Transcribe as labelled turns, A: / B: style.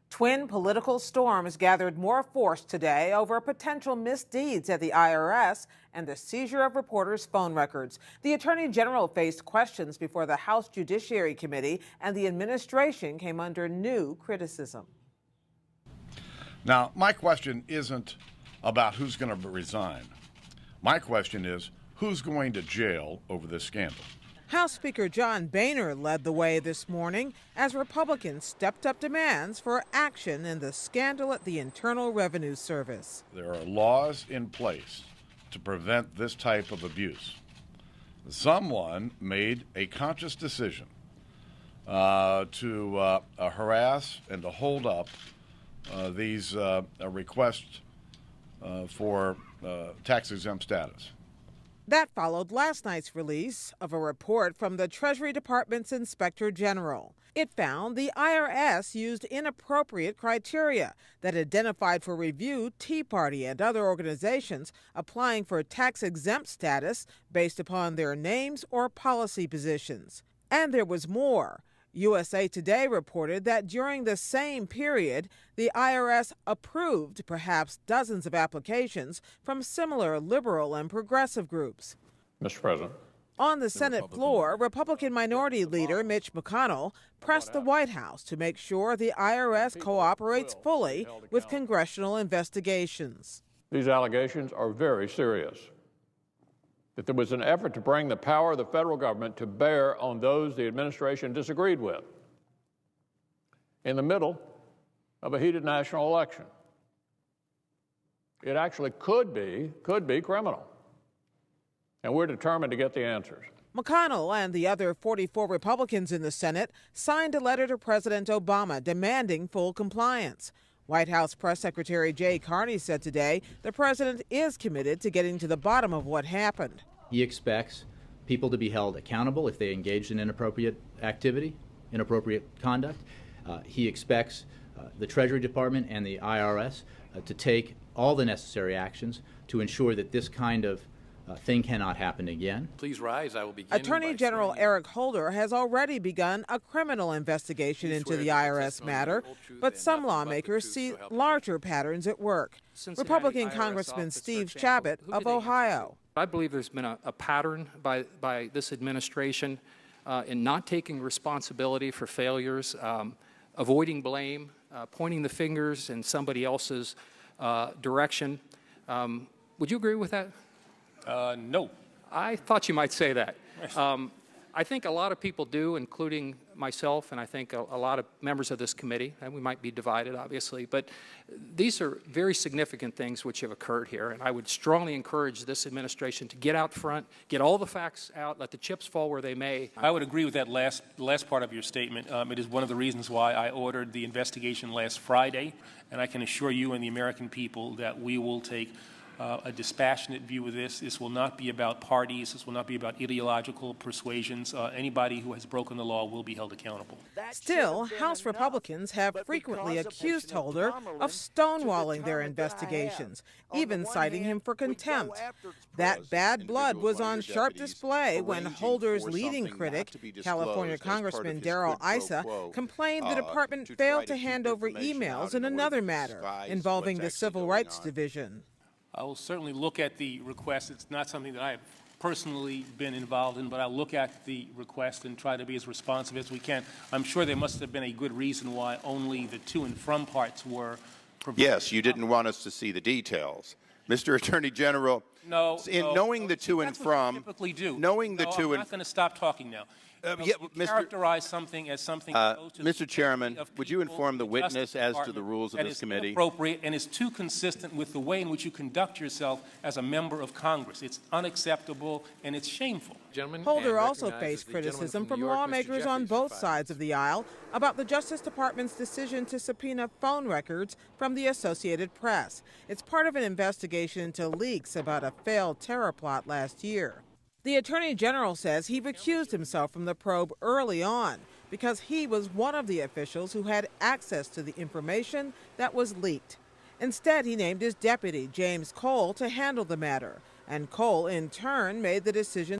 A: Twin political storms gathered more force today over potential misdeeds at the IRS and the seizure of reporters' phone records. The Attorney General faced questions before the House Judiciary Committee, and the administration came under new criticism.
B: Now, my question isn't about who's going to resign. My question is, who's going to jail over this scandal?
A: House Speaker John Boehner led the way this morning as Republicans stepped up demands for action in the scandal at the Internal Revenue Service.
B: There are laws in place to prevent this type of abuse. Someone made a conscious decision to harass and to hold up these requests for tax-exempt status.
A: That followed last night's release of a report from the Treasury Department's Inspector General. It found the IRS used inappropriate criteria that identified for review Tea Party and other organizations applying for tax-exempt status based upon their names or policy positions. And there was more. USA Today reported that during the same period, the IRS approved perhaps dozens of applications from similar liberal and progressive groups.
C: Mr. President.
A: On the Senate floor, Republican Minority Leader Mitch McConnell pressed the White House to make sure the IRS cooperates fully with congressional investigations.
C: These allegations are very serious. That there was an effort to bring the power of the federal government to bear on those the administration disagreed with in the middle of a heated national election. It actually could be criminal. And we're determined to get the answers.
A: McConnell and the other 44 Republicans in the Senate signed a letter to President Obama demanding full compliance. White House Press Secretary Jay Carney said today the president is committed to getting to the bottom of what happened.
D: He expects people to be held accountable if they engaged in inappropriate activity, inappropriate conduct. He expects the Treasury Department and the IRS to take all the necessary actions to ensure that this kind of thing cannot happen again.
E: Please rise. I will begin.
A: Attorney General Eric Holder has already begun a criminal investigation into the IRS matter, but some lawmakers see larger patterns at work. Republican Congressman Steve Chabot of Ohio.
F: I believe there's been a pattern by this administration in not taking responsibility for failures, avoiding blame, pointing the fingers in somebody else's direction. Would you agree with that?
E: No.
F: I thought you might say that. I think a lot of people do, including myself, and I think a lot of members of this committee, and we might be divided, obviously, but these are very significant things which have occurred here, and I would strongly encourage this administration to get out front, get all the facts out, let the chips fall where they may.
E: I would agree with that last part of your statement. It is one of the reasons why I ordered the investigation last Friday, and I can assure you and the American people that we will take a dispassionate view of this. This will not be about parties. This will not be about ideological persuasions. Anybody who has broken the law will be held accountable.
A: Still, House Republicans have frequently accused Holder of stonewalling their investigations, even citing him for contempt. That bad blood was on sharp display when Holder's leading critic, California Congressman Darrell Issa, complained the department failed to hand over emails in another matter involving the Civil Rights Division.
E: I will certainly look at the request. It's not something that I have personally been involved in, but I'll look at the request and try to be as responsive as we can. I'm sure there must have been a good reason why only the to and from parts were provided.
G: Yes, you didn't want us to see the details. Mr. Attorney General, knowing the to and from,
E: typically do.
G: Knowing the to and...
E: I'm not going to stop talking now. Characterize something as something close to
G: Mr. Chairman, would you inform the witness as to the rules of this committee?
E: Appropriate and is too consistent with the way in which you conduct yourself as a member of Congress. It's unacceptable and it's shameful.
A: Holder also faced criticism from lawmakers on both sides of the aisle about the Justice Department's decision to subpoena phone records from the Associated Press. It's part of an investigation into leaks about a failed terror plot last year. The Attorney General says he recused himself from the probe early on because he was one of the officials who had access to the information that was leaked. Instead, he named his deputy, James Cole, to handle the matter, and Cole, in turn, made the decision